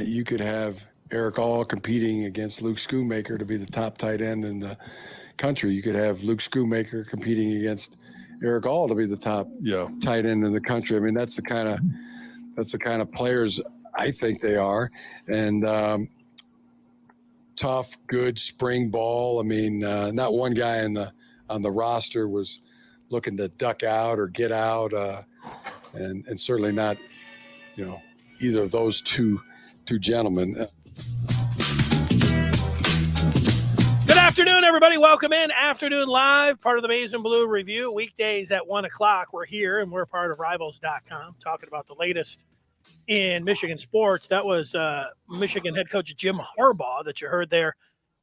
You could have Eric All competing against Luke Schoonmaker to be the top tight end in the country. You could have Luke Schoonmaker competing against Eric All to be the top tight end in the country. I mean, that's the kind of players I think they are. And tough, good spring ball. I mean, not one guy on the roster was looking to duck out or get out, and certainly not, either of those two gentlemen. Good afternoon, everybody. Welcome in. Afternoon Live, part of the Maize and Blue Review. Weekdays at 1 o'clock. We're here, and we're part of Rivals.com, talking about the latest in Michigan sports. That was Michigan head coach Jim Harbaugh that you heard there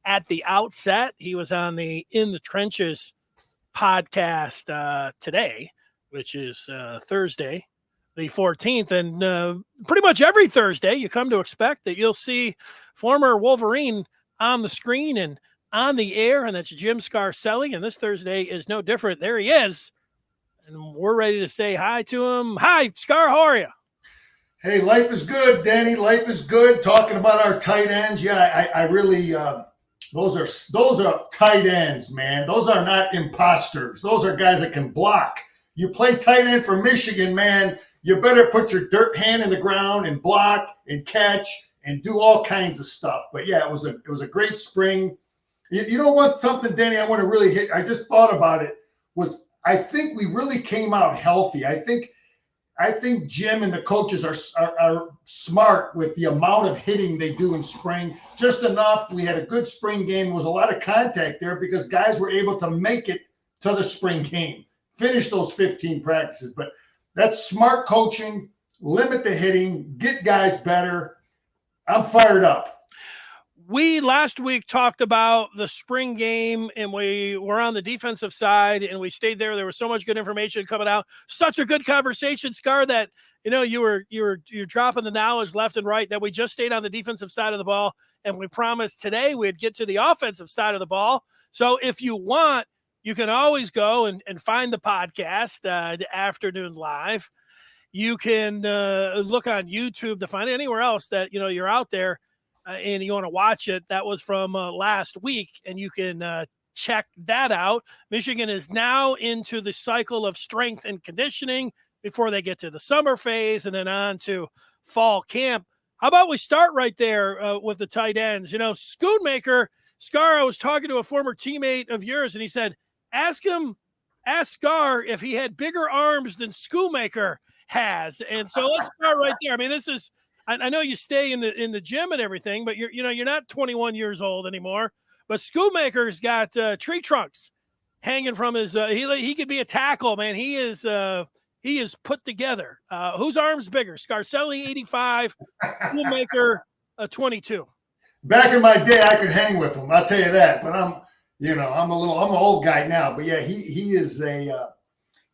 at the outset. He was on the In the Trenches podcast today, which is Thursday, the 14th. And pretty much every Thursday, you come to expect that you'll see former Wolverine on the screen and on the air, and that's Jim Scarcelli. And this Thursday is no different. There he is. And we're ready to say hi to him. Hi, Scar, how are you? Hey, life is good, Danny. Life is good. Talking about our tight ends. Yeah, I really, those are tight ends, man. Those are not imposters. Those are guys that can block. You play tight end for Michigan, man, you better put your dirt hand in the ground and block and catch and do all kinds of stuff. But yeah, it was a great spring. You know what? Something, Danny, I want to really hit. I just thought about it. Was I think we really came out healthy. I think Jim and the coaches are smart with the amount of hitting they do in spring. Just enough. We had a good spring game. There was a lot of contact there because guys were able to make it to the spring game, finish those 15 practices. But that's smart coaching. Limit the hitting. Get guys better. I'm fired up. We last week talked about the spring game, and we were on the defensive side, and we stayed there. There was so much good information coming out. Such a good conversation, Scar, that you're dropping the knowledge left and right. That we just stayed on the defensive side of the ball, and we promised today we'd get to the offensive side of the ball. So if you want, you can always go and find the podcast, the Afternoon Live. You can look on YouTube to find it. Anywhere else that you're out there. And you want to watch it, that was from last week, and you can check that out. Michigan is now into the cycle of strength and conditioning before they get to the summer phase and then on to fall camp. How about we start right there with the tight ends? Schoonmaker, Scar, I was talking to a former teammate of yours, and he said, ask Scar if he had bigger arms than Schoonmaker has. And so let's start right there. I mean, this is, I know you stay in the gym and everything, but you're not 21 years old anymore. But Schoonmaker's got tree trunks hanging from his. He could be a tackle, man. He is put together. Whose arm's bigger? Scarcelli 85, Schoonmaker 22. Back in my day, I could hang with him. I'll tell you that. But I'm an old guy now. But yeah, he is him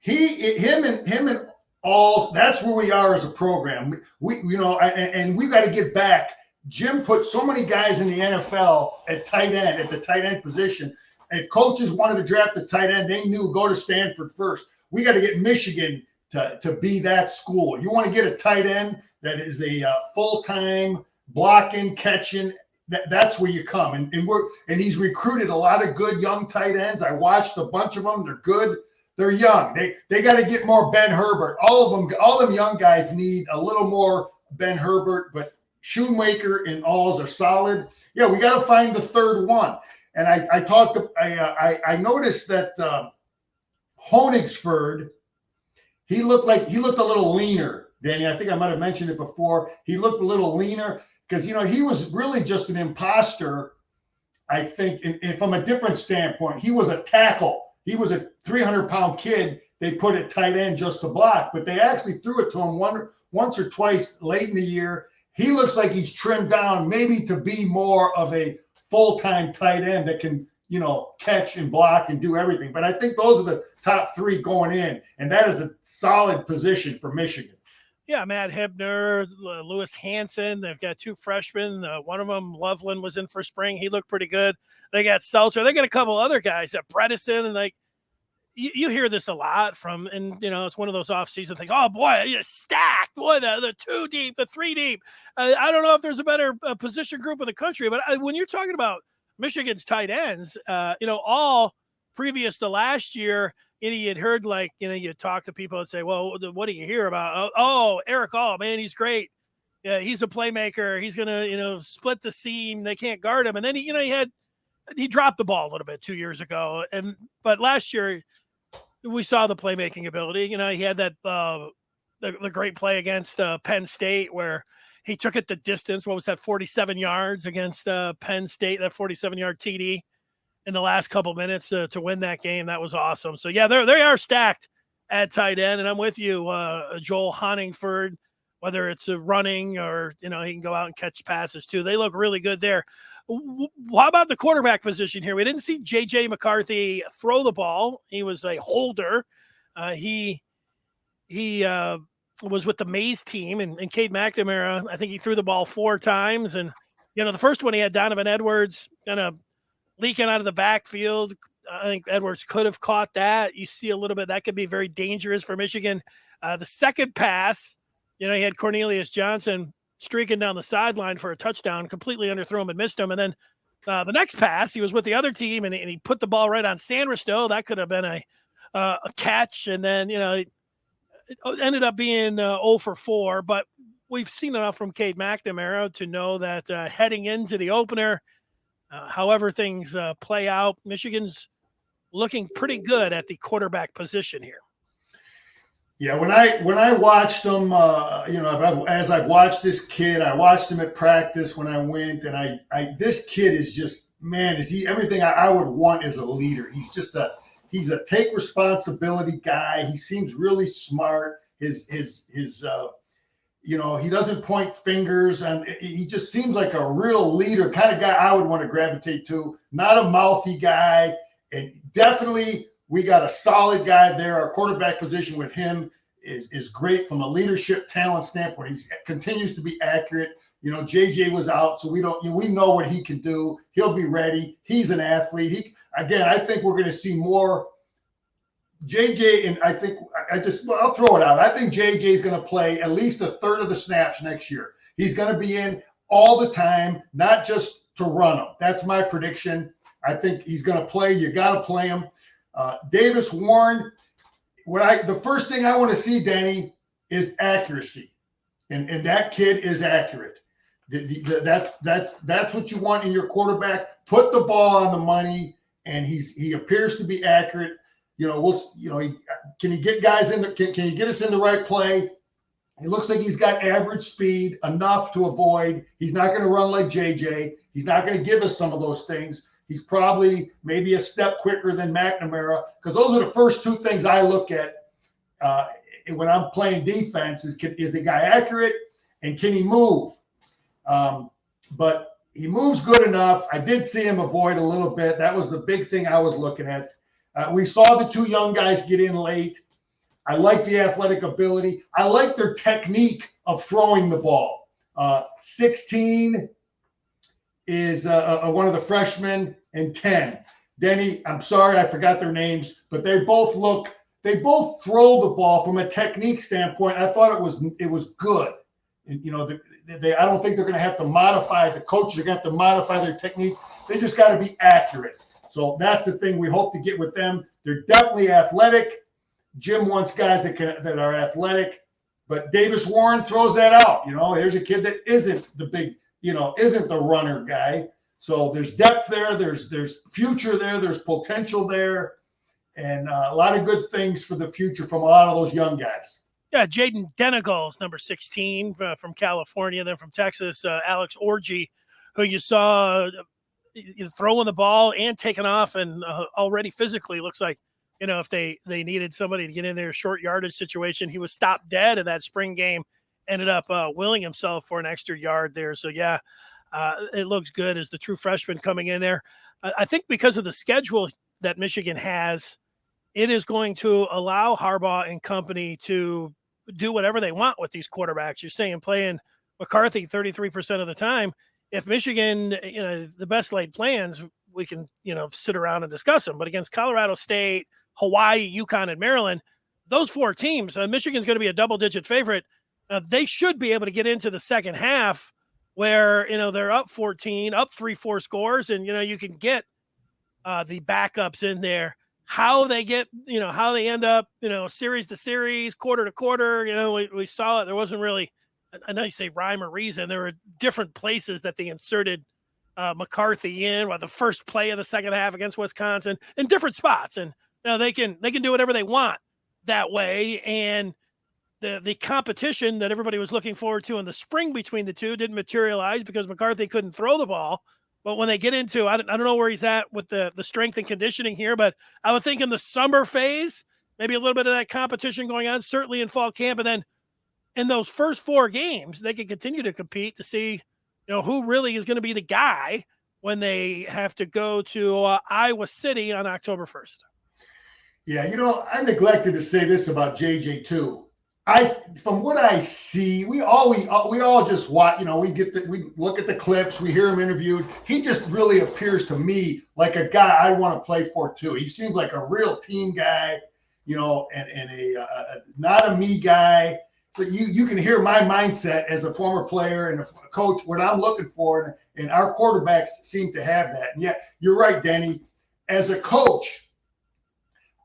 and all. That's where we are as a program. And we've got to get back. Jim put so many guys in the NFL at the tight end position. If coaches wanted to draft a tight end, they knew go to Stanford first. We got to get Michigan to be that school. You want to get a tight end that is a full-time blocking, catching. That's where you come. And he's recruited a lot of good young tight ends. I watched a bunch of them. They're good. They're young. They got to get more Ben Herbert. All them young guys need a little more Ben Herbert, but Schoonmaker and Alls are solid. Yeah, we got to find the third one. And I noticed that Honigsford, he looked a little leaner, Danny. I think I might have mentioned it before. He looked a little leaner because he was really just an imposter. I think, and from a different standpoint, he was a tackle. He was a 300-pound kid they put at tight end just to block, but they actually threw it to him once or twice late in the year. He looks like he's trimmed down maybe to be more of a full-time tight end that can, catch and block and do everything. But I think those are the top three going in, and that is a solid position for Michigan. Yeah, Matt Hebner, Lewis Hansen. They've got two freshmen. One of them, Loveland, was in for spring. He looked pretty good. They got Seltzer. They got a couple other guys, Bredesen, and you hear this a lot from, and it's one of those off-season things. Oh boy, you're stacked. Boy, the 2 deep, the 3 deep. I don't know if there's a better position group in the country, but when you're talking about Michigan's tight ends, all previous to last year, you had heard you talk to people and say, well, what do you hear about? Oh, Eric All, man, he's great. Yeah, he's a playmaker. He's gonna split the seam. They can't guard him. And then he dropped the ball a little bit 2 years ago, but last year we saw the playmaking ability. He had that the great play against Penn State where he took it the distance. What was that, 47 yards against Penn State, that 47-yard TD in the last couple minutes to win that game. That was awesome. So, yeah, they are stacked at tight end, and I'm with you, Joel Honingford, whether it's running or, he can go out and catch passes too. They look really good there. How about the quarterback position here? We didn't see J.J. McCarthy throw the ball. He was a holder. He was with the Mays team, and Cade McNamara, I think he threw the ball 4 times. And, the first one he had Donovan Edwards kind of leaking out of the backfield. I think Edwards could have caught that. You see a little bit. That could be very dangerous for Michigan. The second pass, he had Cornelius Johnson streaking down the sideline for a touchdown, completely underthrew him and missed him. And then the next pass, he was with the other team, and he put the ball right on Sandristow. That could have been a catch. And then, it ended up being 0 for 4. But we've seen enough from Cade McNamara to know that heading into the opener, however things play out, Michigan's looking pretty good at the quarterback position here. Yeah, when I watched him, as I've watched this kid, I watched him at practice when I went, and this kid is just, man, is he everything I would want as a leader. He's a take responsibility guy. He seems really smart. He doesn't point fingers, and he just seems like a real leader, kind of guy I would want to gravitate to. Not a mouthy guy, and definitely we got a solid guy there. Our quarterback position with him is great from a leadership talent standpoint. He continues to be accurate. JJ was out, so we know what he can do. He'll be ready. He's an athlete. I think we're going to see more JJ, and I'll throw it out. I think JJ is going to play at least a third of the snaps next year. He's going to be in all the time, not just to run them. That's my prediction. I think he's going to play. You got to play him. Davis Warren, the first thing I want to see, Danny, is accuracy, and that kid is accurate. That's what you want in your quarterback. Put the ball on the money, and he appears to be accurate. Can he get guys in the? Can he get us in the right play? It looks like he's got average speed enough to avoid. He's not going to run like JJ. He's not going to give us some of those things. He's probably maybe a step quicker than McNamara, because those are the first 2 things I look at when I'm playing defense is the guy accurate and can he move? But he moves good enough. I did see him avoid a little bit. That was the big thing I was looking at. We saw the 2 young guys get in late. I like the athletic ability. I like their technique of throwing the ball. 16 is one of the freshmen, and 10. Denny, I'm sorry, I forgot their names, but they both throw the ball from a technique standpoint. I thought it was good. And, I don't think they're going to have to modify, the coaches are going to have to modify their technique. They just got to be accurate. So that's the thing we hope to get with them. They're definitely athletic. Jim wants guys that are athletic, but Davis Warren throws that out. Here's a kid that isn't the big, isn't the runner guy. So there's depth there. There's future there. There's potential there, and a lot of good things for the future from a lot of those young guys. Yeah, Jaden Denegal is number 16 from California. Then from Texas, Alex Orji, who you saw throwing the ball and taking off, and already physically looks like, if they needed somebody to get in their short yardage situation, he was stopped dead in that spring game, ended up willing himself for an extra yard there. So, yeah, it looks good as the true freshman coming in there. I think because of the schedule that Michigan has, it is going to allow Harbaugh and company to do whatever they want with these quarterbacks. You're saying playing McCarthy 33% of the time. If Michigan, the best laid plans, we can, sit around and discuss them. But against Colorado State, Hawaii, UConn, and Maryland. Those 4 teams, Michigan's going to be a double-digit favorite. They should be able to get into the second half where, they're up 14, up 3-4 scores, and, you can get the backups in there. How they get, how they end up, series to series, quarter to quarter, we saw it. There wasn't really, I know you say rhyme or reason. There were different places that they inserted McCarthy in, the first play of the second half against Wisconsin, in different spots. And, they can do whatever they want that way. And the competition that everybody was looking forward to in the spring between the two didn't materialize because McCarthy couldn't throw the ball. But when they get into, I don't know where he's at with the strength and conditioning here, but I would think in the summer phase, maybe a little bit of that competition going on, certainly in fall camp. And then in those first 4 games, they can continue to compete to see, who really is going to be the guy when they have to go to Iowa City on October 1st. Yeah, I neglected to say this about JJ too. From what I see, we all just watch. We look at the clips, we hear him interviewed. He just really appears to me like a guy I want to play for too. He seems like a real team guy, and a not a me guy. So you can hear my mindset as a former player and a coach, what I'm looking for, and our quarterbacks seem to have that. And yeah, you're right, Danny. As a coach,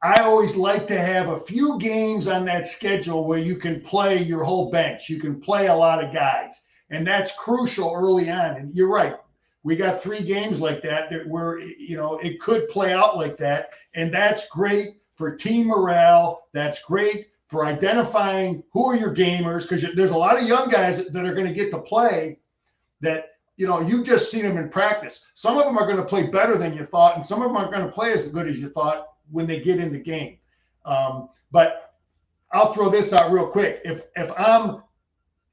I always like to have a few games on that schedule where you can play your whole bench. You can play a lot of guys, and that's crucial early on. And you're right. We got 3 games like that where, it could play out like that. And that's great for team morale. That's great for identifying who are your gamers, because there's a lot of young guys that are going to get to play that, you've just seen them in practice. Some of them are going to play better than you thought, and some of them aren't going to play as good as you thought when they get in the game. But I'll throw this out real quick. If I'm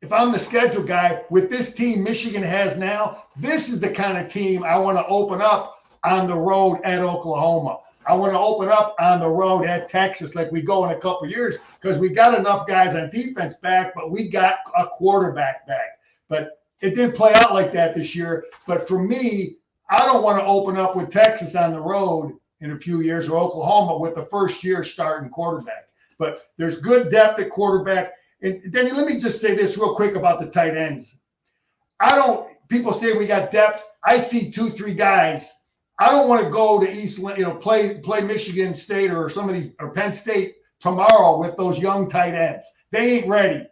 the schedule guy with this team Michigan has now, this is the kind of team I want to open up on the road at Oklahoma. I want to open up on the road at Texas like we go in a couple of years, because we got enough guys on defense back, but we got a quarterback back. But it didn't play out like that this year. But for me, I don't want to open up with Texas on the road in a few years, or Oklahoma with the first-year starting quarterback. But there's good depth at quarterback. And Denny, let me just say this real quick about the tight ends. People say we got depth. I see 2-3 guys. I don't want to go to Eastland, play Michigan State or or Penn State tomorrow with those young tight ends. They ain't ready.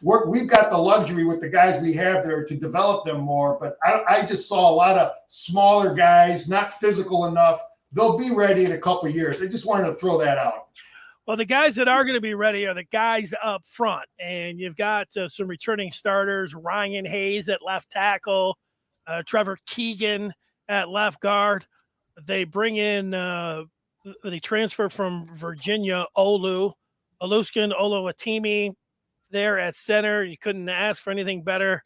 We've got the luxury with the guys we have there to develop them more. But I just saw a lot of smaller guys, not physical enough. They'll be ready in a couple of years. I just wanted to throw that out. Well, the guys that are going to be ready are the guys up front. And you've got some returning starters, Ryan Hayes at left tackle, Trevor Keegan at left guard. They bring in, they transfer from Virginia, Oluskun Oluwatimi there at center. You couldn't ask for anything better.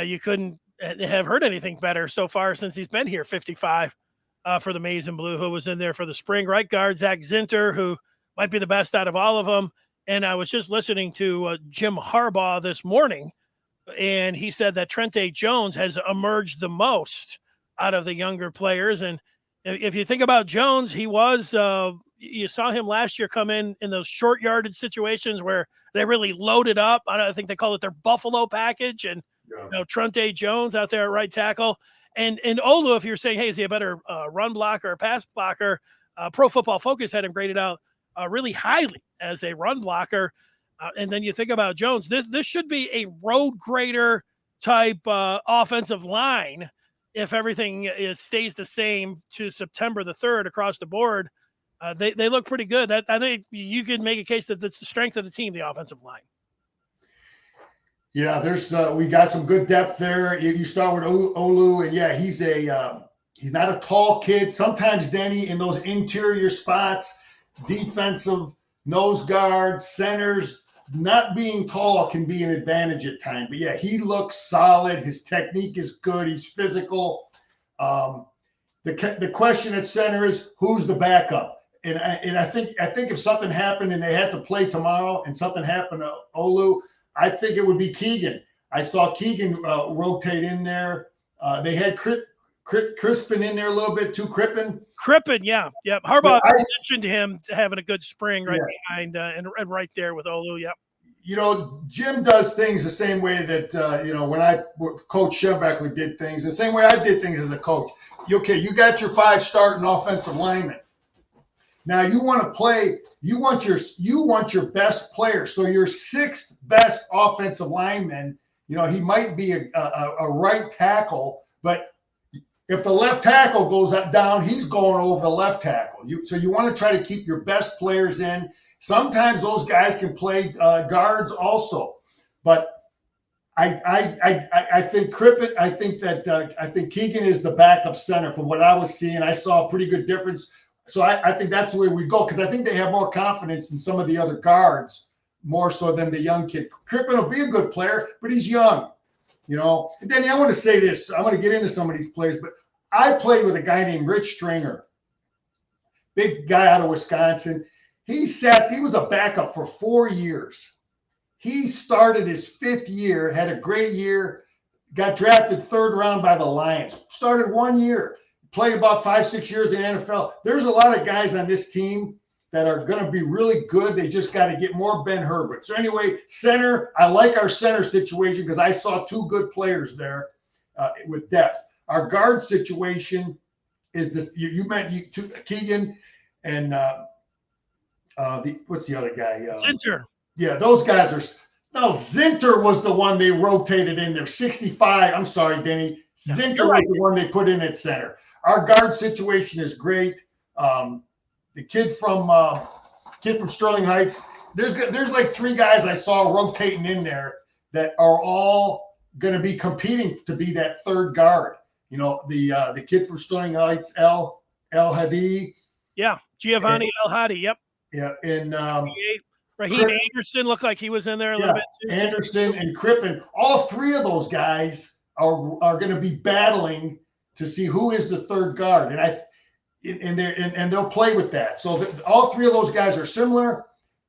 You couldn't have heard anything better so far since he's been here, 55. For the Maize and Blue, who was in there for the spring. Right guard, Zach Zinter, who might be the best out of all of them. And I was just listening to Jim Harbaugh this morning, and he said that Trente Jones has emerged the most out of the younger players. And if you think about Jones, he was you saw him last year come in those short yardage situations where they really loaded up. I think they call it their Buffalo package. And Trente Jones out there at right tackle. And Olu, if you're saying, hey, is he a better run blocker or pass blocker? Pro Football Focus had him graded out really highly as a run blocker. And then you think about Jones. This should be a road grader type offensive line if everything stays the same to September the 3rd across the board. They look pretty good. I think you could make a case that that's the strength of the team, the offensive line. Yeah, we got some good depth there. You start with Olu, and yeah, he's not a tall kid. Sometimes, Denny, in those interior spots, defensive nose guards, centers, not being tall can be an advantage at times. But yeah, he looks solid. His technique is good. He's physical. The question at center is, who's the backup? And I think if something happened and they had to play tomorrow and something happened to Olu, I think it would be Keegan. I saw Keegan rotate in there. They had Crispin in there a little bit too. Crippen, yeah. Harbaugh I mentioned him having a good spring right behind and right there with Olu. Yep. Jim does things the same way that, when Coach Schembechler did things, the same way I did things as a coach. You got your 5 starting offensive linemen. Now you want to play, you want your best player. So your 6th best offensive lineman, he might be a right tackle, but if the left tackle goes down, he's going over the left tackle. So you want to try to keep your best players in. Sometimes those guys can play guards also, but I think Crippen. I think Keegan is the backup center from what I was seeing. I saw a pretty good difference. So I think that's the way we go because I think they have more confidence in some of the other guards more so than the young kid. Crippen will be a good player, but he's young, And Danny, I want to say this. I want to get into some of these players, but I played with a guy named Rich Stringer, big guy out of Wisconsin. He was a backup for 4 years. He started his 5th year, had a great year, got drafted 3rd round by the Lions. Started 1 year, played about 5-6 years in the NFL. There's a lot of guys on this team that are going to be really good. They just got to get more Ben Herbert. So anyway, center, I like our center situation because I saw 2 good players there with depth. Our guard situation is this. You meant Keegan and what's the other guy? Zinter. Yeah, those guys are. No, Zinter was the one they rotated in there. 65. I'm sorry, Denny. Zinter was the one they put in at center. Our guard situation is great. The kid from Sterling Heights. There's like 3 guys I saw rotating in there that are all going to be competing to be that 3rd guard. The kid from Sterling Heights, El Hadi. Yeah, Giovanni El Hadi. Yep. Yeah, and Raheem Anderson looked like he was in there a little bit too. Anderson and Crippen. All 3 of those guys are going to be battling to see who is the 3rd guard, and they'll play with that. So all 3 of those guys are similar.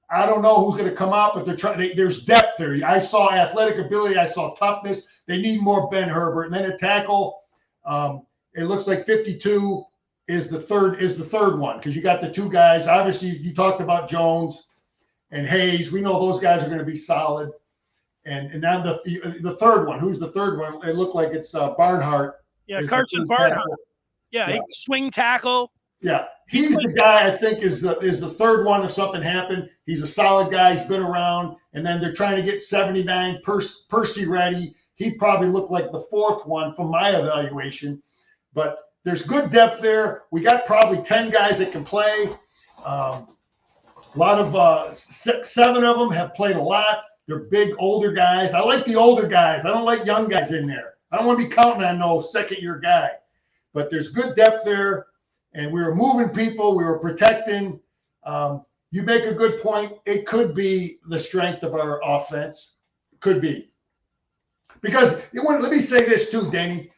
I don't know who's going to come out, but there's depth there. I saw athletic ability. I saw toughness. They need more Ben Herbert, and then a tackle. It looks like 52 is the third one because you got the 2 guys. Obviously, you talked about Jones and Hayes. We know those guys are going to be solid. And now the third one. Who's the third one? It looked like it's Barnhart. Yeah, Carson Barnhart. Yeah, he swing tackle. Yeah, he's the guy I think is the 3rd one if something happened. He's a solid guy. He's been around. And then they're trying to get 79 Percy ready. He probably looked like the 4th one from my evaluation. But there's good depth there. We got probably 10 guys that can play. A lot of 7 of them have played a lot. They're big, older guys. I like the older guys. I don't like young guys in there. I don't want to be counting on no 2nd-year guy. But there's good depth there, and we were moving people. We were protecting. You make a good point. It could be the strength of our offense. It could be. Because let me say this too, Danny.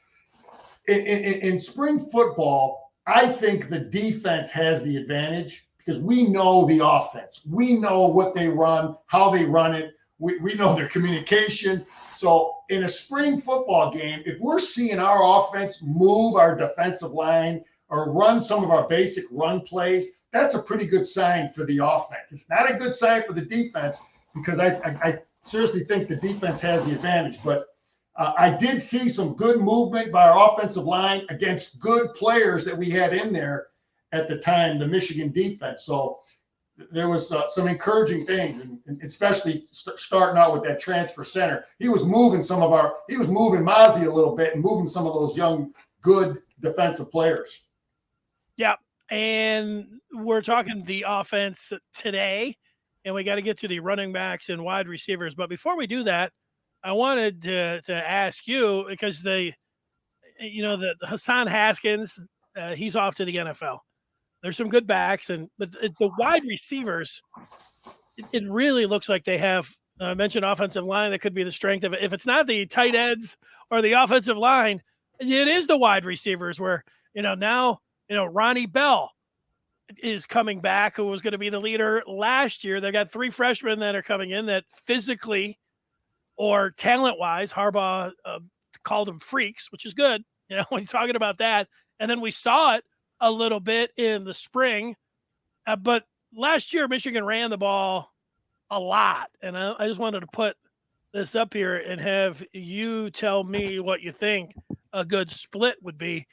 In spring football, I think the defense has the advantage because we know the offense. We know what they run, how they run it. We know their communication. So in a spring football game, if we're seeing our offense move our defensive line or run some of our basic run plays, that's a pretty good sign for the offense. It's not a good sign for the defense because I seriously think the defense has the advantage. But I did see some good movement by our offensive line against good players that we had in there at the time, the Michigan defense. So there was some encouraging things, and especially starting out with that transfer center. He was moving Mozzie a little bit and moving some of those young, good defensive players. Yeah, and we're talking the offense today, and we got to get to the running backs and wide receivers. But before we do that, I wanted to ask you because the Hassan Haskins, he's off to the NFL. There's some good backs, but the wide receivers, it really looks like they have. I mentioned offensive line that could be the strength of it. If it's not the tight ends or the offensive line, it is the wide receivers. Where now Ronnie Bell is coming back, who was going to be the leader last year. They got 3 freshmen that are coming in that physically or talent-wise, Harbaugh called them freaks, which is good. when you're talking about that. And then we saw it a little bit in the spring. But last year, Michigan ran the ball a lot. And I just wanted to put this up here and have you tell me what you think a good split would be.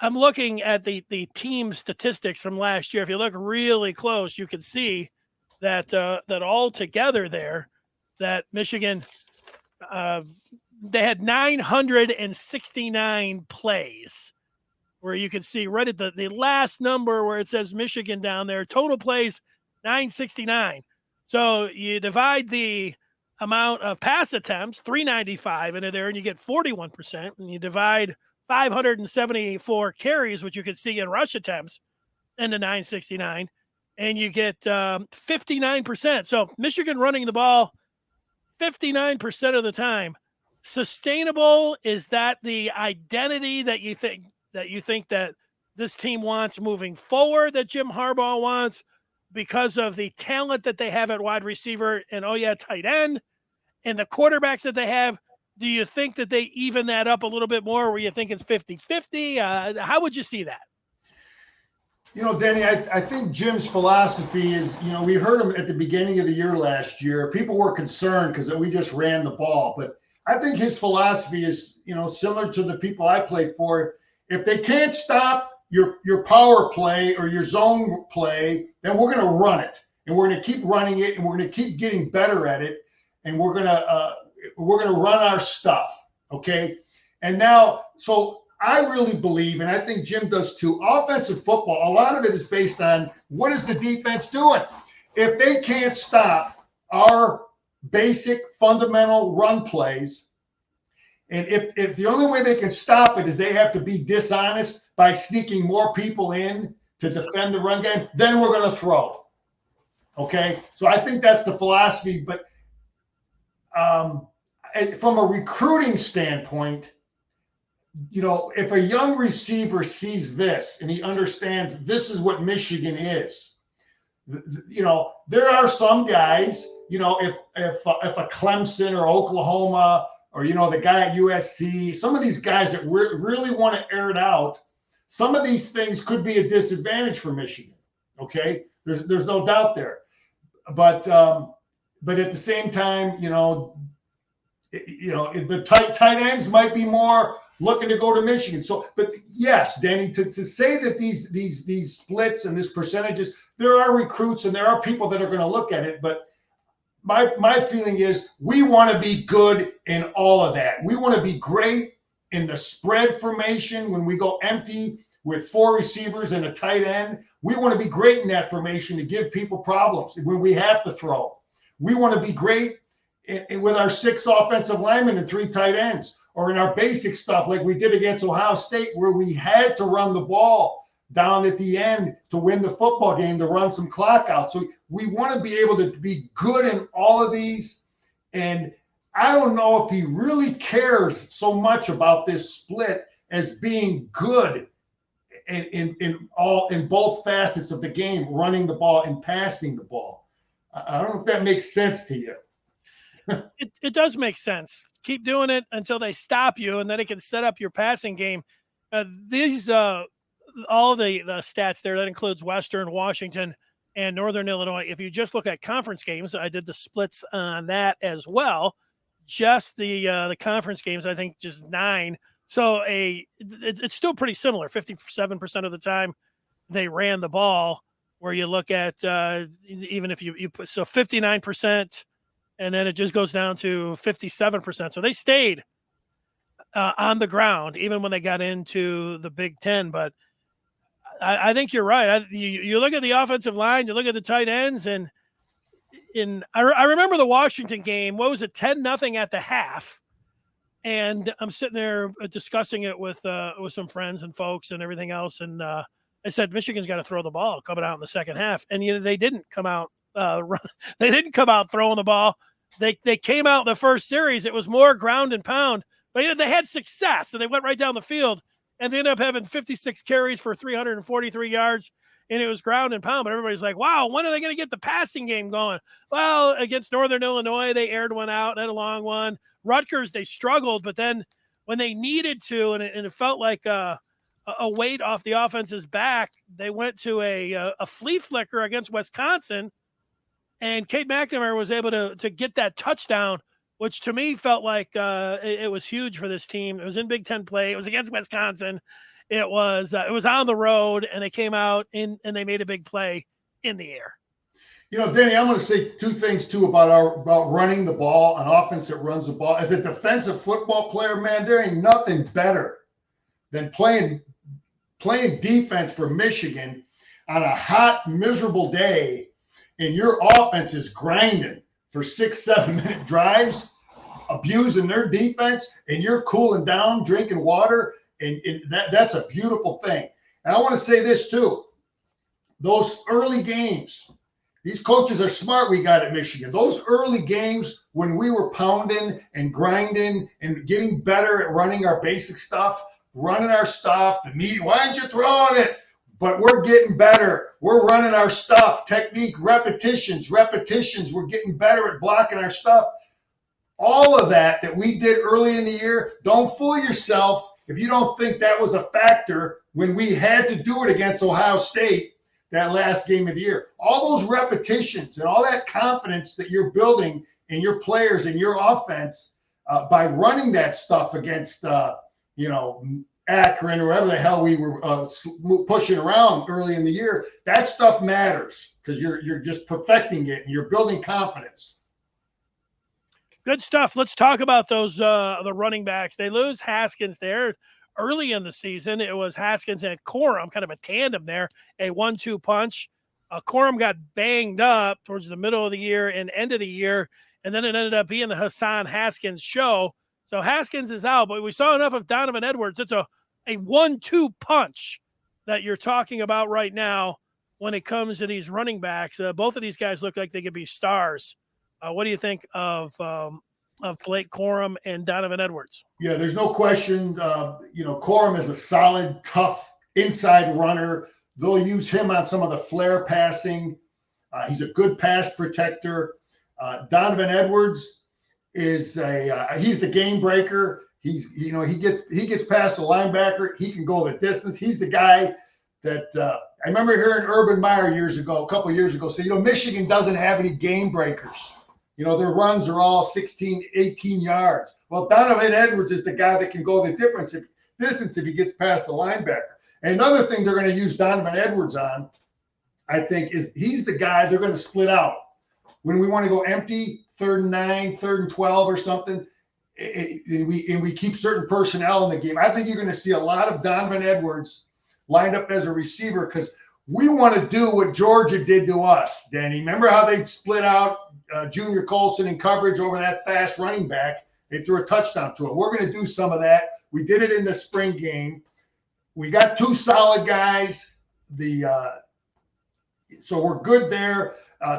I'm looking at the team statistics from last year. If you look really close, you can see that all together there, that Michigan, they had 969 plays, where you can see right at the last number where it says Michigan down there, total plays 969. So you divide the amount of pass attempts, 395 into there, and you get 41%, and you divide 574 carries, which you can see in rush attempts, into 969, and you get 59%. So Michigan running the ball 59% of the time. Sustainable, is that the identity that you think that this team wants moving forward, that Jim Harbaugh wants, because of the talent that they have at wide receiver and, tight end, and the quarterbacks that they have? Do you think that they even that up a little bit more, where you think it's 50-50? How would you see that? Denny, I think Jim's philosophy is, we heard him at the beginning of the year last year. People were concerned because we just ran the ball. But I think his philosophy is, similar to the people I played for. If they can't stop your power play or your zone play, then we're going to run it. And we're going to keep running it, and we're going to keep getting better at it. And we're going to run our stuff, okay? And now, so I really believe, and I think Jim does too, offensive football, a lot of it is based on what is the defense doing? If they can't stop our basic fundamental run plays, and if the only way they can stop it is they have to be dishonest by sneaking more people in to defend the run game, then we're going to throw, okay? So I think that's the philosophy, but from a recruiting standpoint, if a young receiver sees this and he understands this is what Michigan is, there are some guys, if a Clemson or Oklahoma or, the guy at USC, some of these guys that really want to air it out, some of these things could be a disadvantage for Michigan. Okay. There's no doubt there. But at the same time, the tight ends might be more looking to go to Michigan. So, but yes, Danny, to say that these splits and these percentages, there are recruits and there are people that are going to look at it. But my feeling is we want to be good in all of that. We want to be great in the spread formation when we go empty with 4 receivers and a tight end. We want to be great in that formation to give people problems when we have to throw. We want to be great with our 6 offensive linemen and 3 tight ends, or in our basic stuff like we did against Ohio State, where we had to run the ball down at the end to win the football game, to run some clock out. So we want to be able to be good in all of these. And I don't know if he really cares so much about this split as being good in both facets of the game, running the ball and passing the ball. I don't know if that makes sense to you. It does make sense. Keep doing it until they stop you, and then it can set up your passing game. All the stats there, that includes Western, Washington, and Northern Illinois. If you just look at conference games, I did the splits on that as well. Just the conference games, I think just 9. So it's still pretty similar. 57% of the time they ran the ball, where you look at even if you put, so 59%, and then it just goes down to 57%. So they stayed on the ground even when they got into the Big Ten. But I think you're right. You look at the offensive line, you look at the tight ends, and I remember the Washington game. What was it, 10-0 at the half? And I'm sitting there discussing it with some friends and folks and everything else. And I said, Michigan's got to throw the ball coming out in the second half. And they didn't come out they didn't come out throwing the ball. They came out in the first series. It was more ground and pound, but they had success, and they went right down the field, and they ended up having 56 carries for 343 yards, and it was ground and pound. But everybody's like, wow, when are they going to get the passing game going? Well, against Northern Illinois, they aired one out and had a long one. Rutgers, they struggled, but then when they needed to, and it felt like a weight off the offense's back, they went to a flea flicker against Wisconsin, and Cade McNamara was able to get that touchdown, which to me felt like it was huge for this team. It was in Big Ten play. It was against Wisconsin. It was on the road, and they came out and they made a big play in the air. Danny, I'm going to say two things too about running the ball, an offense that runs the ball. As a defensive football player, man, there ain't nothing better than playing defense for Michigan on a hot, miserable day, and your offense is grinding for 6-7 minute drives, abusing their defense, and you're cooling down, drinking water, and that's a beautiful thing. And I want to say this too. Those early games, these coaches are smart we got at Michigan. Those early games when we were pounding and grinding and getting better at running our basic stuff, running our stuff, the meat, why aren't you throwing it? But we're getting better. We're running our stuff, technique, repetitions. We're getting better at blocking our stuff. All of that we did early in the year, don't fool yourself if you don't think that was a factor when we had to do it against Ohio State that last game of the year. All those repetitions and all that confidence that you're building in your players and your offense by running that stuff against, Akron or whatever the hell we were pushing around early in the year, that stuff matters because you're just perfecting it and you're building confidence. Good stuff. Let's talk about those the running backs. They lose Haskins there. Early in the season, it was Haskins and Corum, kind of a tandem there, a 1-2 punch. Corum got banged up towards the middle of the year and end of the year, and then it ended up being the Hassan Haskins show. So Haskins is out, but we saw enough of Donovan Edwards. It's a 1-2 punch that you're talking about right now when it comes to these running backs. Both of these guys look like they could be stars. What do you think of Blake Corum and Donovan Edwards? Yeah, there's no question. Corum is a solid, tough inside runner. They'll use him on some of the flare passing. He's a good pass protector. Donovan Edwards is he's the game breaker. He gets past the linebacker. He can go the distance. He's the guy that I remember hearing Urban Meyer a couple of years ago say, Michigan doesn't have any game breakers. Their runs are all 16, 18 yards. Well, Donovan Edwards is the guy that can go the distance if he gets past the linebacker. And another thing they're going to use Donovan Edwards on, I think, is he's the guy they're going to split out. When we want to go empty, 3rd and 9, 3rd and 12 or something, and we keep certain personnel in the game, I think you're going to see a lot of Donovan Edwards lined up as a receiver because we want to do what Georgia did to us, Danny. Remember how they split out Junior Colson in coverage over that fast running back? They threw a touchdown to him. We're going to do some of that. We did it in the spring game. We got 2 solid guys. So we're good there.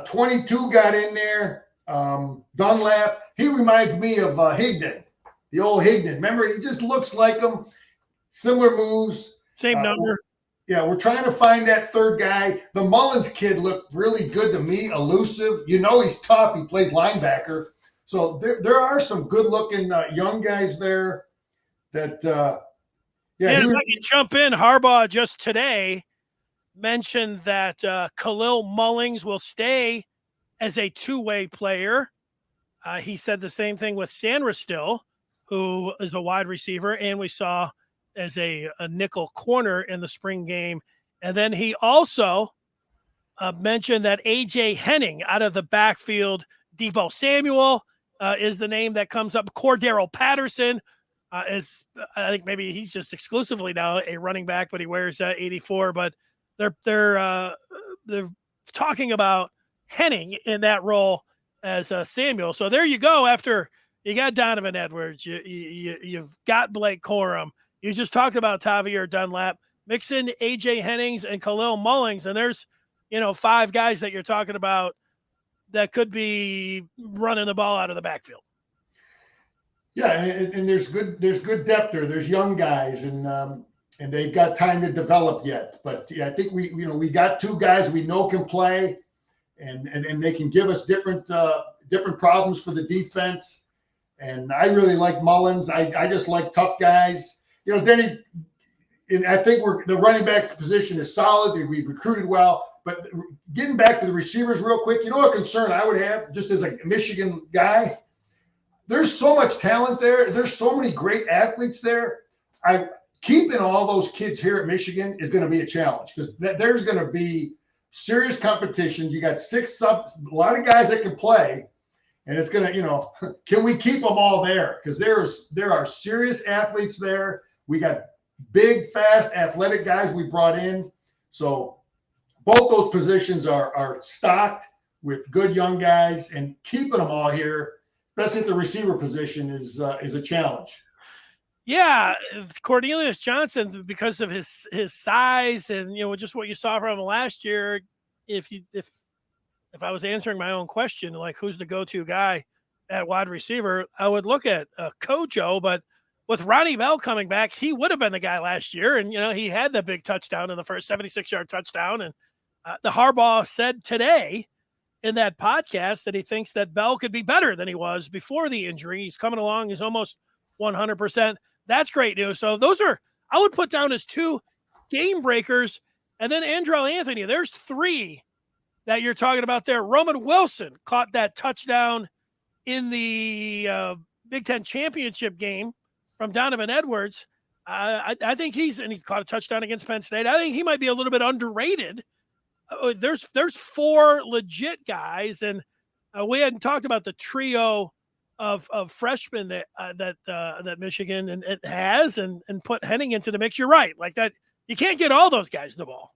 22 got in there. Dunlap. He reminds me of Higdon, the old Higdon. Remember, he just looks like him. Similar moves. Same number. Yeah, we're trying to find that third guy. The Mullins kid looked really good to me, elusive. He's tough. He plays linebacker. So there are some good-looking young guys there that if I can jump in, Harbaugh just today mentioned that Khalil Mullings will stay as a two-way player. He said the same thing with Sandra Still, who is a wide receiver, and we saw as a nickel corner in the spring game. And then he also mentioned that A.J. Henning out of the backfield, Debo Samuel is the name that comes up. Cordero Patterson is, I think maybe he's just exclusively now a running back, but he wears 84. But they're talking about Henning in that role as Samuel. So there you go. After you got Donovan Edwards, you've got Blake Corum. You just talked about Tavier Dunlap. Mix in A.J. Hennings and Khalil Mullings, and there's 5 guys that you're talking about that could be running the ball out of the backfield. Yeah, and there's good depth there. There's young guys, and they've got time to develop yet. But yeah, I think we got 2 guys we know can play, and they can give us different problems for the defense. And I really like Mullins. I just like tough guys. You know, Denny, and I think the running back position is solid. We've recruited well. But getting back to the receivers real quick, you know what concern I would have just as a Michigan guy? There's so much talent there. There's so many great athletes there. Keeping all those kids here at Michigan is going to be a challenge because there's going to be serious competition. You got a lot of guys that can play, and it's going to, you know, can we keep them all there? Because there are serious athletes there. We got big, fast, athletic guys we brought in. So both those positions are stocked with good young guys, and keeping them all here, especially at the receiver position, is a challenge. Yeah, Cornelius Johnson, because of his size and, you know, just what you saw from him last year. If I was answering my own question, like who's the go-to guy at wide receiver, I would look at Kojo. But with Ronnie Bell coming back, he would have been the guy last year, and you know he had the big touchdown in the first 76-yard touchdown. And the Harbaugh said today in that podcast that he thinks that Bell could be better than he was before the injury. He's coming along. He's almost 100%. That's great news. So those are, I would put down as two game breakers. And then Andrell Anthony, there's three that you're talking about there. Roman Wilson caught that touchdown in the Big Ten championship game from Donovan Edwards. I think and he caught a touchdown against Penn State. I think he might be a little bit underrated. There's four legit guys, and we hadn't talked about the trio of freshmen that Michigan and it has, and put Henning into the mix. You're right, like that. You can't get all those guys the ball.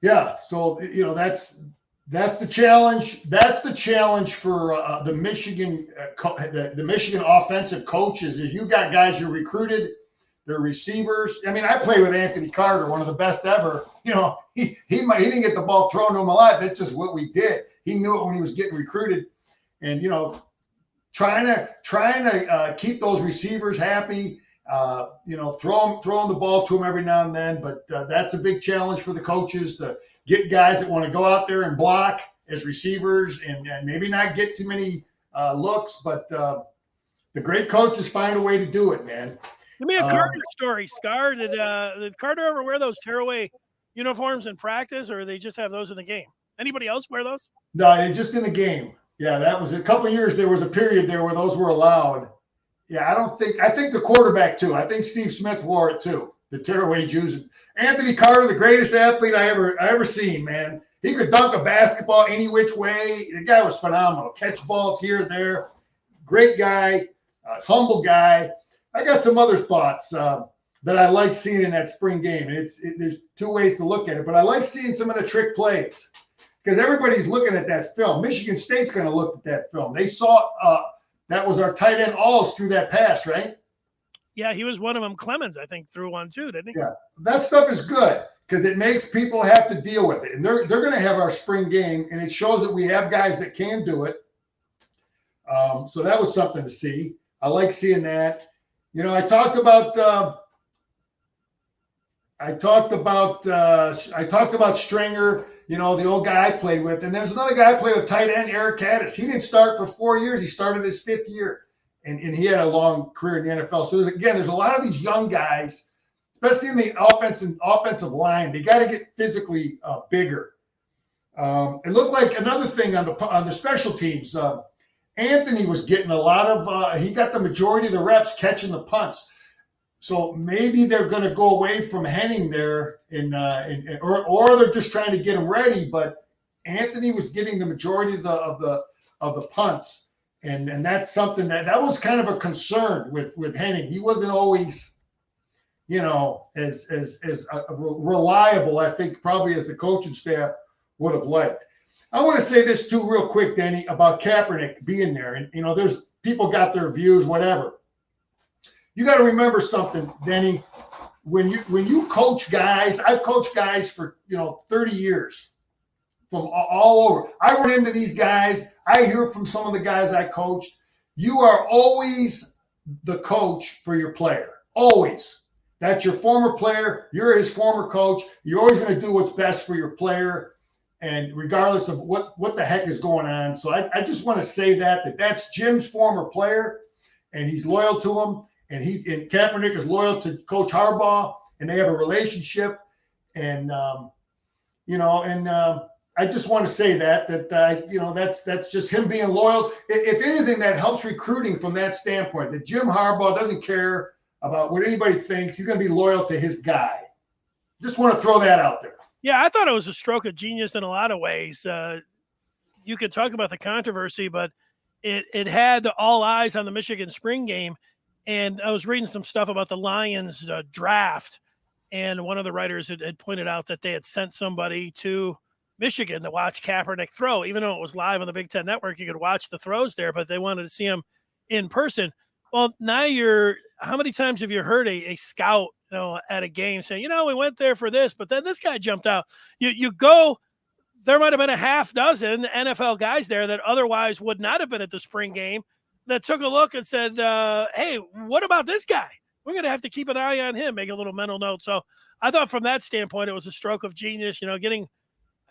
Yeah, so you know that's the challenge. That's the challenge for the Michigan the Michigan offensive coaches. If you got guys you recruited, they're receivers. I mean, I played with Anthony Carter, one of the best ever. You know, he didn't get the ball thrown to him a lot. That's just what we did. He knew it when he was getting recruited, and you know, trying to keep those receivers happy. You know, throw them the ball to them every now and then. But that's a big challenge for the coaches to get guys that want to go out there and block as receivers and maybe not get too many looks. But the great coaches find a way to do it, man. Give me a Carter story, Scar. Did Carter ever wear those tearaway uniforms in practice, or they just have those in the game? Anybody else wear those? No, just in the game. Yeah, that was a couple of years. There was a period there where those were allowed. Yeah, I think the quarterback too. I think Steve Smith wore it too. The tearaway shoes. Anthony Carter, the greatest athlete I ever seen, man. He could dunk a basketball any which way. The guy was phenomenal. Catch balls here and there. Great guy, humble guy. I got some other thoughts that I like seeing in that spring game. And there's two ways to look at it, but I like seeing some of the trick plays because everybody's looking at that film. Michigan State's going to look at that film. They saw that was our tight end alls through that pass, right? Yeah, he was one of them. Clemens, I think, threw one too, didn't he? Yeah, that stuff is good because it makes people have to deal with it. And they're going to have our spring game, and it shows that we have guys that can do it. So that was something to see. I like seeing that. You know, I talked about Stringer, you know, the old guy I played with. And there's another guy I played with, tight end, Eric Caddis. He didn't start for 4 years. He started his fifth year. And he had a long career in the NFL. So, there's a lot of these young guys, especially in the offensive line. They got to get physically bigger. It looked like another thing on the special teams. Anthony was getting a lot of he got the majority of the reps catching the punts. So maybe they're going to go away from Henning there, or they're just trying to get him ready. But Anthony was getting the majority of the punts, and that's something that was kind of a concern with Henning. He wasn't always, you know, as reliable, I think, probably as the coaching staff would have liked. I want to say this too, real quick, Danny, about Kaepernick being there. And you know, there's people got their views, whatever. You got to remember something, Danny. When you coach guys, I've coached guys for 30 years from all over. I run into these guys. I hear from some of the guys I coached. You are always the coach for your player. Always. That's your former player. You're his former coach. You're always going to do what's best for your player. and regardless of what the heck is going on. So I just want to say that's Jim's former player, and he's loyal to him, and Kaepernick is loyal to Coach Harbaugh, and they have a relationship, and I just want to say that's just him being loyal. If anything, that helps recruiting from that standpoint, that Jim Harbaugh doesn't care about what anybody thinks. He's going to be loyal to his guy. Just want to throw that out there. Yeah, I thought it was a stroke of genius in a lot of ways. You could talk about the controversy, but it had all eyes on the Michigan spring game. And I was reading some stuff about the Lions draft, and one of the writers had pointed out that they had sent somebody to Michigan to watch Kaepernick throw. Even though it was live on the Big Ten Network, you could watch the throws there, but they wanted to see him in person. Well, now how many times have you heard a scout, at a game saying, we went there for this, but then this guy jumped out. You go, there might have been a half dozen NFL guys there that otherwise would not have been at the spring game that took a look and said, hey, what about this guy? We're going to have to keep an eye on him, make a little mental note. So I thought from that standpoint, it was a stroke of genius, getting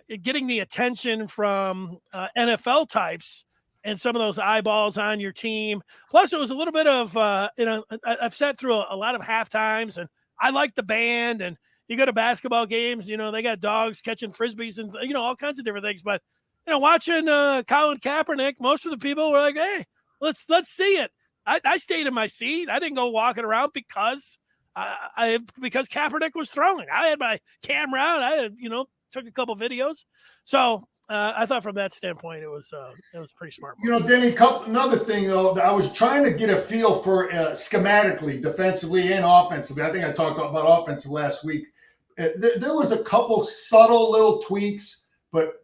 the attention from NFL types and some of those eyeballs on your team. Plus, it was a little bit of, I've sat through a lot of halftimes, and I like the band. And you go to basketball games, they got dogs catching Frisbees and, all kinds of different things. But, watching Colin Kaepernick, most of the people were like, hey, let's see it. I stayed in my seat. I didn't go walking around because Kaepernick was throwing. I had my camera out. I had, took a couple videos. So I thought from that standpoint, it was pretty smart. Denny, another thing, though, I was trying to get a feel for schematically, defensively and offensively. I think I talked about offensive last week. There was a couple subtle little tweaks, but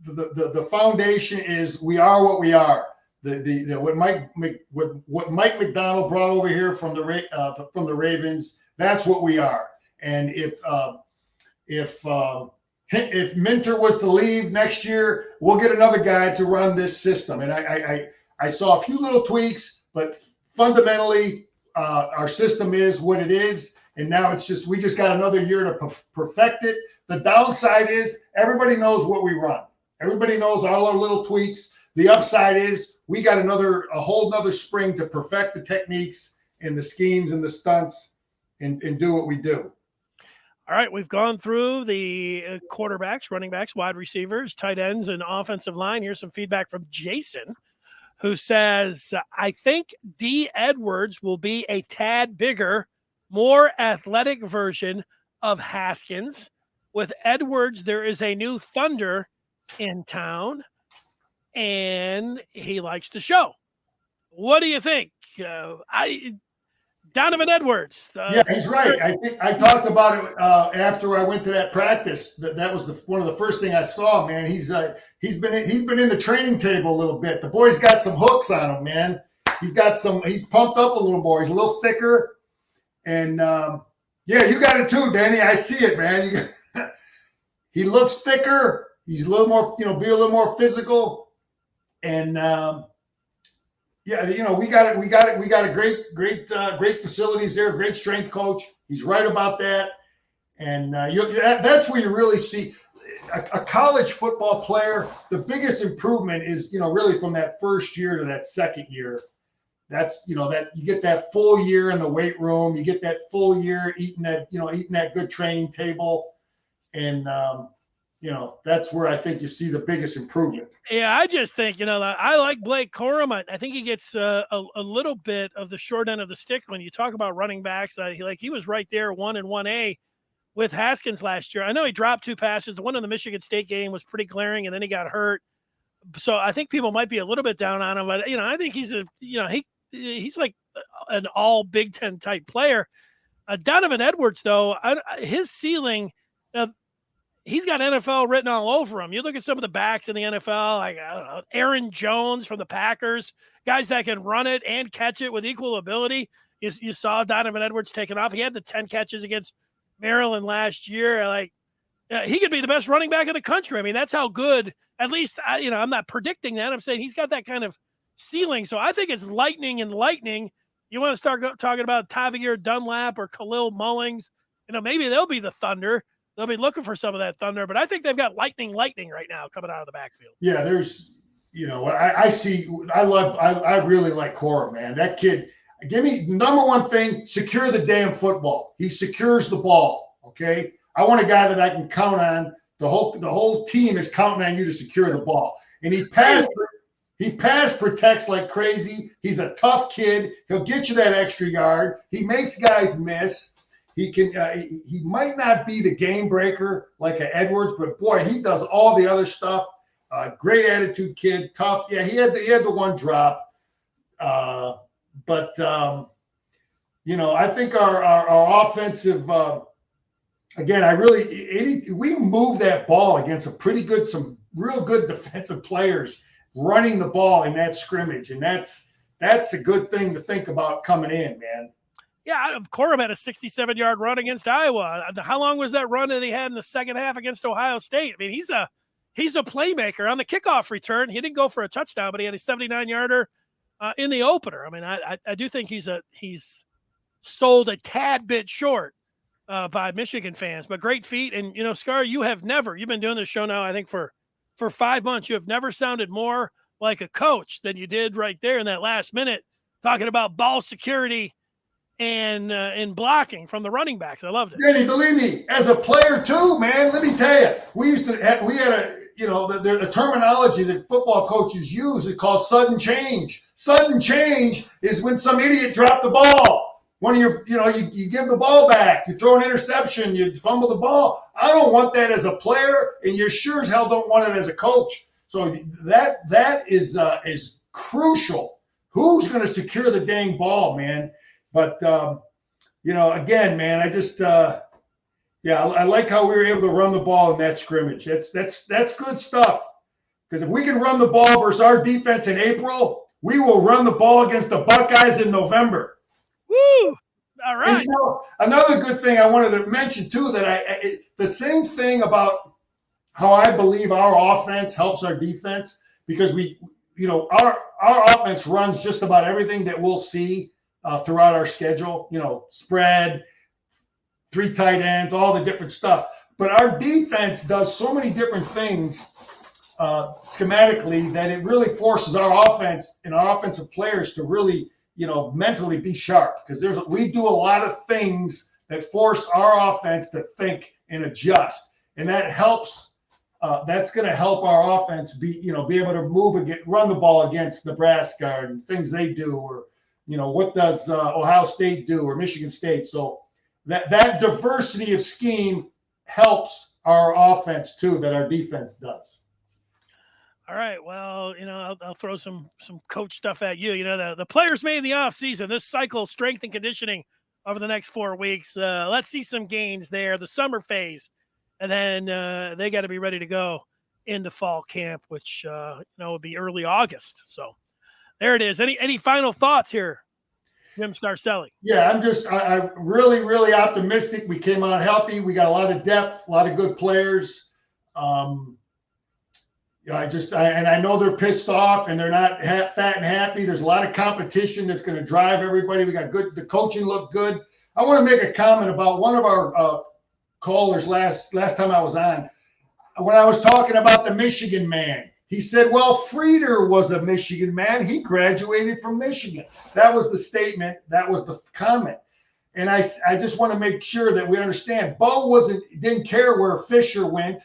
the foundation is we are what we are. What Mike McDonald brought over here from the Ravens, that's what we are. And if Minter was to leave next year, we'll get another guy to run this system. And I saw a few little tweaks, but fundamentally, our system is what it is. And now we just got another year to perfect it. The downside is everybody knows what we run. Everybody knows all our little tweaks. The upside is we got a whole nother spring to perfect the techniques and the schemes and the stunts and do what we do. All right, we've gone through the quarterbacks, running backs, wide receivers, tight ends, and offensive line. Here's some feedback from Jason, who says, I think D. Edwards will be a tad bigger, more athletic version of Haskins. With Edwards, there is a new Thunder in town, and he likes the show. What do you think? Donovan Edwards. Yeah, he's right. I think I talked about it after I went to that practice. That was one of the first thing I saw. Man, he's been in the training table a little bit. The boy's got some hooks on him, man. He's pumped up a little more. He's a little thicker, and yeah, you got it too, Danny. I see it, man. He looks thicker. He's a little more, be a little more physical, and. Yeah, we got a great facilities there, great strength coach. He's right about that, and that's where you really see a college football player. The biggest improvement is really from that first year to that second year. That's that you get that full year in the weight room, you get that full year eating that good training table, and that's where I think you see the biggest improvement. Yeah, I just think, I like Blake Corum. I think he gets a little bit of the short end of the stick when you talk about running backs. He was right there 1 and 1A with Haskins last year. I know he dropped 2 passes. The one in the Michigan State game was pretty glaring, and then he got hurt. So I think people might be a little bit down on him, but I think he's he's like an all Big Ten type player. Donovan Edwards, though, his ceiling. He's got NFL written all over him. You look at some of the backs in the NFL, like Aaron Jones from the Packers, guys that can run it and catch it with equal ability. You saw Donovan Edwards taking off. He had the 10 catches against Maryland last year. He could be the best running back in the country. I mean, that's how good. At least I'm not predicting that. I'm saying he's got that kind of ceiling. So I think it's lightning. You want to start talking about Tavier Dunlap or Khalil Mullings. Maybe they'll be the Thunder. they'll be looking for some of that thunder. But I think they've got lightning right now coming out of the backfield. Yeah, there's, I really like Cora, man. That kid, give me number one thing, secure the damn football. He secures the ball, okay? I want a guy that I can count on. The whole team is counting on you to secure the ball. And he pass protects like crazy. He's a tough kid. He'll get you that extra yard. He makes guys miss. He can. He might not be the game breaker like a Edwards, but boy, he does all the other stuff. Great attitude kid, tough. Yeah, he had the one drop, but I think our offensive. Again, we move that ball against some real good defensive players running the ball in that scrimmage, and that's a good thing to think about coming in, man. Yeah, Corum had a 67-yard run against Iowa. How long was that run that he had in the second half against Ohio State? I mean, he's a playmaker on the kickoff return. He didn't go for a touchdown, but he had a 79-yarder in the opener. I mean, I do think he's sold a tad bit short by Michigan fans, but great feat. And, Scar, you've been doing this show now, I think for 5 months, you have never sounded more like a coach than you did right there in that last minute, talking about ball security and blocking from the running backs. I loved it. Danny, believe me, as a player too, man, let me tell you, we had the terminology that football coaches use is called sudden change. Sudden change is when some idiot dropped the ball. One of your, you give the ball back, you throw an interception, you fumble the ball. I don't want that as a player, and you sure as hell don't want it as a coach. So that is crucial. Who's going to secure the dang ball, man? But again, man, I just I like how we were able to run the ball in that scrimmage. That's good stuff. Because if we can run the ball versus our defense in April, we will run the ball against the Buckeyes in November. Woo! All right. And, another good thing I wanted to mention too, that the same thing about how I believe our offense helps our defense, because our offense runs just about everything that we'll see throughout our schedule. Spread, 3 tight ends, all the different stuff. But our defense does so many different things schematically that it really forces our offense and our offensive players to really mentally be sharp, because we do a lot of things that force our offense to think and adjust, and that helps. That's going to help our offense be able to run the ball against Nebraska and things they do, or what does Ohio State do or Michigan State. So that diversity of scheme helps our offense too, that our defense does. All right. Well, I'll throw some coach stuff at you. The players made in the offseason, this cycle, strength and conditioning over the next 4 weeks. Let's see some gains there, the summer phase. And then they got to be ready to go into fall camp, which, will be early August. So there it is. Any final thoughts here, Jim Scarcelli? Yeah, I'm really, really optimistic. We came out healthy. We got a lot of depth, a lot of good players. I know they're pissed off and they're not fat and happy. There's a lot of competition that's going to drive everybody. We got the coaching looked good. I want to make a comment about one of our callers last time I was on. When I was talking about the Michigan man, he said, well, Frieder was a Michigan man. He graduated from Michigan. That was the statement. That was the comment. And I just want to make sure that we understand. Bo didn't care where Fisher went.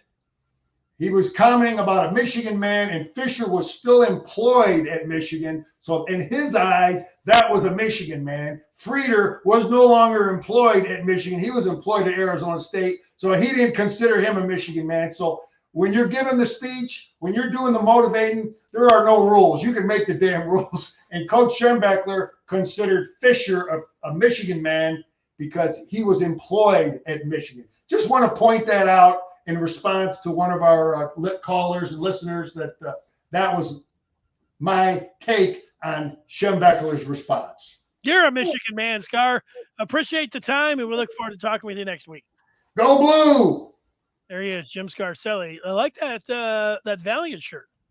He was commenting about a Michigan man, and Fisher was still employed at Michigan. So in his eyes, that was a Michigan man. Frieder was no longer employed at Michigan. He was employed at Arizona State. So he didn't consider him a Michigan man. So when you're giving the speech, when you're doing the motivating, there are no rules. You can make the damn rules. And Coach Schembechler considered Fisher a Michigan man because he was employed at Michigan. Just want to point that out in response to one of our callers and listeners, that was my take on Schembechler's response. You're a Michigan man, Scar. Appreciate the time, and we look forward to talking with you next week. Go Blue! There he is, Jim Scarcelli. I like that Valiant shirt.